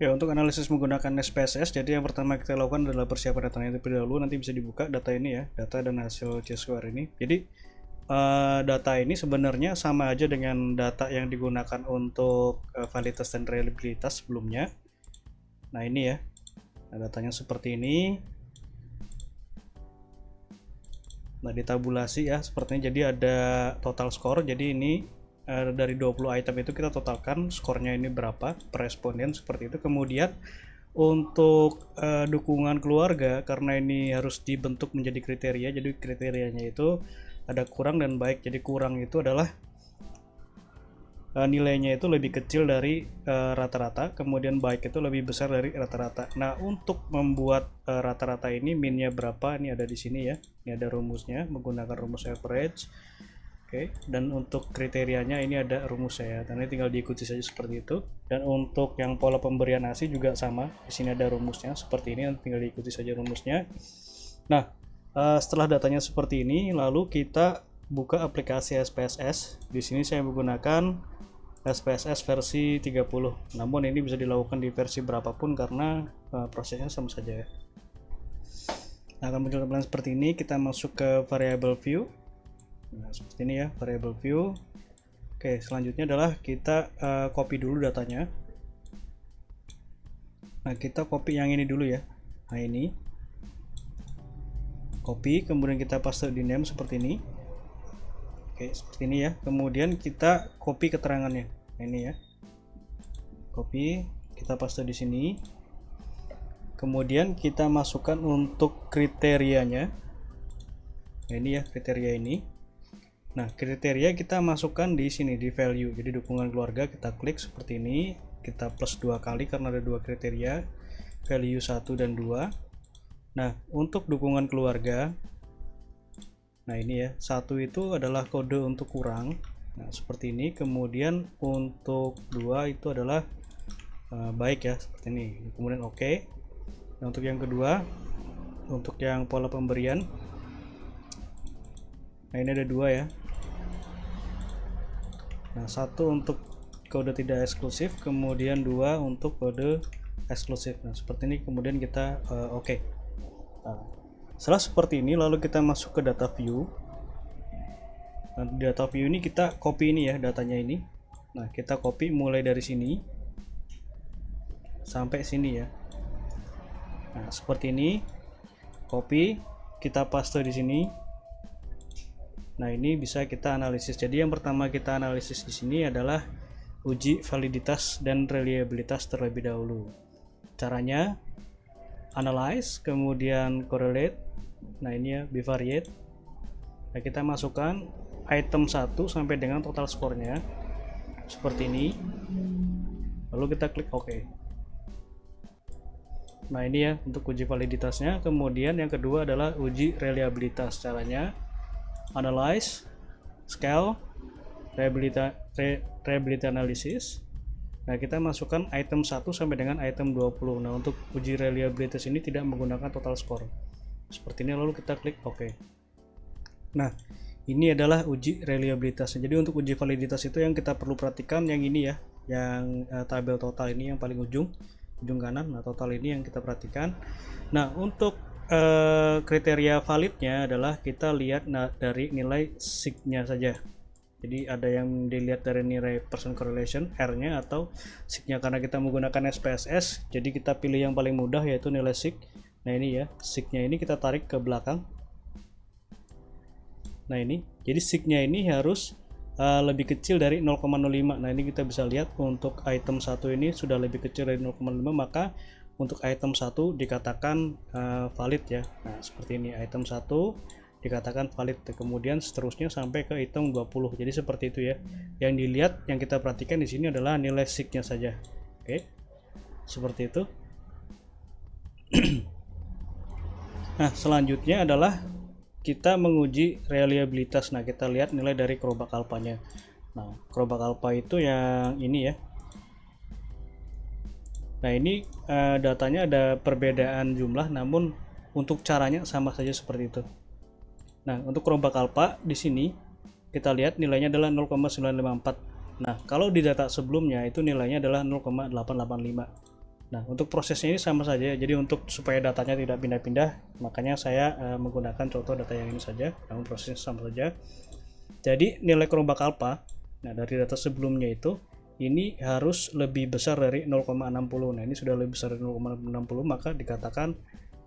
Ya, untuk analisis menggunakan SPSS, jadi yang pertama kita lakukan adalah persiapan datanya terlebih dahulu. Nanti bisa dibuka data ini ya, data dan hasil C-square ini. Jadi data ini sebenarnya sama aja dengan data yang digunakan untuk validitas dan reliabilitas sebelumnya. Nah ini ya, nah, datanya seperti ini. Nah ditabulasi ya sepertinya, jadi ada total score. Jadi ini dari 20 item itu kita totalkan skornya ini berapa per responden seperti itu. Kemudian untuk dukungan keluarga, karena ini harus dibentuk menjadi kriteria, jadi kriterianya itu ada kurang dan baik. Jadi kurang itu adalah nilainya itu lebih kecil dari rata-rata, kemudian baik itu lebih besar dari rata-rata. Nah, untuk membuat rata-rata ini minnya berapa? Ini ada di sini ya. Ini ada rumusnya menggunakan rumus average. Oke, dan untuk kriterianya ini ada rumusnya ya. Dan ini tinggal diikuti saja seperti itu. Dan untuk yang pola pemberian ASI juga sama. Di sini ada rumusnya seperti ini, tinggal diikuti saja rumusnya. Nah, setelah datanya seperti ini, lalu kita buka aplikasi SPSS. Di sini saya menggunakan SPSS versi 30. Namun ini bisa dilakukan di versi berapapun karena prosesnya sama saja ya. Nah, akan muncul tampilan seperti ini. Kita masuk ke variable view. Nah, seperti ini ya, variable view. Oke, selanjutnya adalah kita copy dulu datanya. Nah, kita copy yang ini dulu ya. Nah, ini. Copy, kemudian kita paste di name seperti ini. Oke, seperti ini ya. Kemudian kita copy keterangannya. Nah, ini ya. Copy, kita paste di sini. Kemudian kita masukkan untuk kriterianya. Nah, ini ya kriteria ini. Nah, kriteria kita masukkan di sini di value. Jadi dukungan keluarga kita klik seperti ini. Kita plus 2 kali karena ada dua kriteria. Value 1 dan 2. Nah, untuk dukungan keluarga, nah ini ya, 1 itu adalah kode untuk kurang. Nah, seperti ini. Kemudian untuk 2 itu adalah baik ya, seperti ini. Kemudian oke. Nah, untuk yang kedua, untuk yang pola pemberian, nah ini ada 2 ya. Nah, 1 untuk kode tidak eksklusif, kemudian 2 untuk kode eksklusif. Nah, seperti ini. Kemudian kita oke. Nah, setelah seperti ini, lalu kita masuk ke data view. Nah, di data view ini kita copy ini ya, datanya ini. Nah, kita copy mulai dari sini sampai sini ya. Nah, seperti ini. Copy, kita paste di sini. Nah, ini bisa kita analisis. Jadi yang pertama kita analisis di sini adalah uji validitas dan reliabilitas terlebih dahulu. Caranya analyze, kemudian correlate. Nah, ini ya, bivariate. Nah, kita masukkan item 1 sampai dengan total skornya seperti ini. Lalu kita klik OK. Nah, ini ya untuk uji validitasnya. Kemudian yang kedua adalah uji reliabilitas. Caranya analyze, scale, reliability analysis. Nah, kita masukkan item 1 sampai dengan item 20. Nah, untuk uji reliabilitas ini tidak menggunakan total score. Seperti ini, lalu kita klik OK. Nah, ini adalah uji reliabilitas. Jadi untuk uji validitas itu yang kita perlu perhatikan yang ini ya, yang tabel total ini yang paling ujung kanan. Nah, total ini yang kita perhatikan. Nah, untuk kriteria validnya adalah kita lihat dari nilai sig-nya saja. Jadi ada yang dilihat dari nilai percent correlation R-nya atau sig-nya, karena kita menggunakan SPSS. Jadi kita pilih yang paling mudah yaitu nilai sig. Nah, ini ya, sig-nya ini kita tarik ke belakang. Nah, ini. Jadi sig-nya ini harus lebih kecil dari 0,05. Nah, ini kita bisa lihat untuk item 1 ini sudah lebih kecil dari 0,5, maka untuk item 1 dikatakan valid ya. Nah, seperti ini, item 1 dikatakan valid. Kemudian seterusnya sampai ke item 20. Jadi seperti itu ya. Yang dilihat, yang kita perhatikan di sini adalah nilai sig-nya saja. Oke. Seperti itu. Nah, selanjutnya adalah kita menguji reliabilitas. Nah, kita lihat nilai dari kerobak alpanya. Nah, kerobak alpa itu yang ini ya. Nah, ini datanya ada perbedaan jumlah, namun untuk caranya sama saja seperti itu. Nah, untuk kerobak alpa di sini kita lihat nilainya adalah 0,954. Nah, kalau di data sebelumnya itu nilainya adalah 0,885. Nah, untuk prosesnya ini sama saja. Jadi untuk supaya datanya tidak pindah-pindah, makanya saya menggunakan contoh data yang ini saja. Namun prosesnya sama saja. Jadi nilai kerombak alpha, nah dari data sebelumnya itu, ini harus lebih besar dari 0,60. Nah, ini sudah lebih besar dari 0,60, maka dikatakan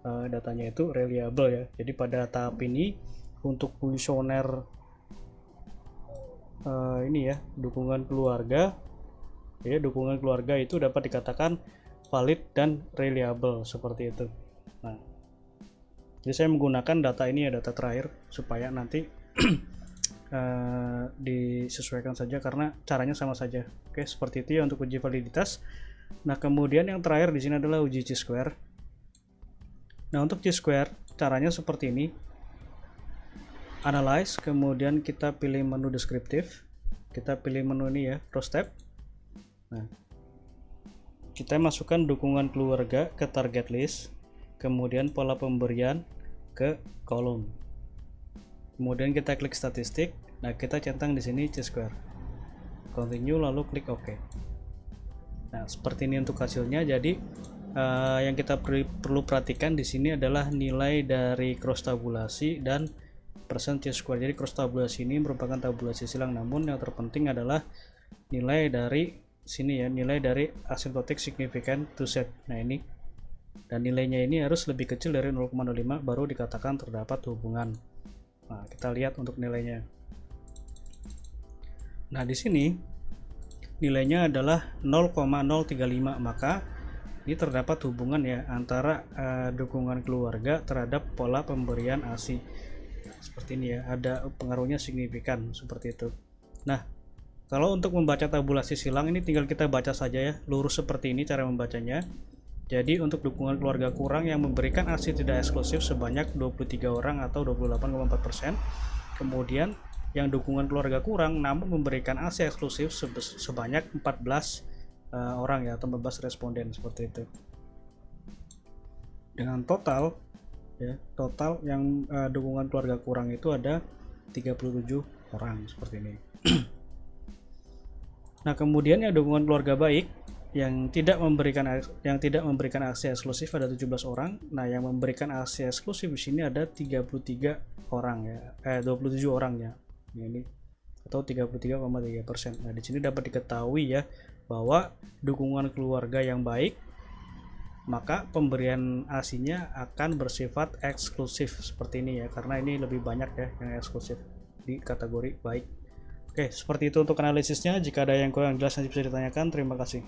datanya itu reliable ya. Jadi pada tahap ini untuk kuesioner ini ya, dukungan keluarga, ya dukungan keluarga itu dapat dikatakan valid dan reliable seperti itu. Nah, jadi saya menggunakan data ini ya, data terakhir, supaya nanti disesuaikan saja karena caranya sama saja. Oke, seperti itu ya untuk uji validitas. Nah, kemudian yang terakhir di sini adalah uji chi-square. Nah, untuk chi-square caranya seperti ini. Analyze, kemudian kita pilih menu deskriptif. Kita pilih menu ini ya, row step. Nah, kita masukkan dukungan keluarga ke target list, kemudian pola pemberian ke kolom. Kemudian kita klik statistik. Nah, kita centang di sini chi-square. Continue lalu klik OK. Nah, seperti ini untuk hasilnya. Jadi yang kita perlu perhatikan di sini adalah nilai dari cross tabulasi dan persen chi-square. Jadi cross tabulasi ini merupakan tabulasi silang, namun yang terpenting adalah nilai dari sini ya, nilai dari asymptotic significant to set. Nah, ini, dan nilainya ini harus lebih kecil dari 0,05 baru dikatakan terdapat hubungan. Nah, kita lihat untuk nilainya. Nah, di sini nilainya adalah 0,035, maka ini terdapat hubungan ya antara dukungan keluarga terhadap pola pemberian ASI. Seperti ini ya, ada pengaruhnya signifikan seperti itu. Nah, kalau untuk membaca tabulasi silang ini tinggal kita baca saja ya, lurus seperti ini cara membacanya. Jadi untuk dukungan keluarga kurang yang memberikan ASI tidak eksklusif sebanyak 23 orang atau 28,4%. Kemudian yang dukungan keluarga kurang namun memberikan ASI eksklusif sebanyak 14 orang ya, atau 14 responden seperti itu. Dengan total ya, total yang dukungan keluarga kurang itu ada 37 orang seperti ini. Nah, kemudian yang dukungan keluarga baik yang tidak memberikan aksi eksklusif ada 17 orang. Nah, yang memberikan aksi eksklusif di sini ada 33 orang ya, 27 orang ya. Ini atau 33,3%. Nah, di sini dapat diketahui ya bahwa dukungan keluarga yang baik, maka pemberian ASI-nya akan bersifat eksklusif seperti ini ya, karena ini lebih banyak ya yang eksklusif di kategori baik. Oke, seperti itu untuk analisisnya. Jika ada yang kurang jelas nanti bisa ditanyakan. Terima kasih.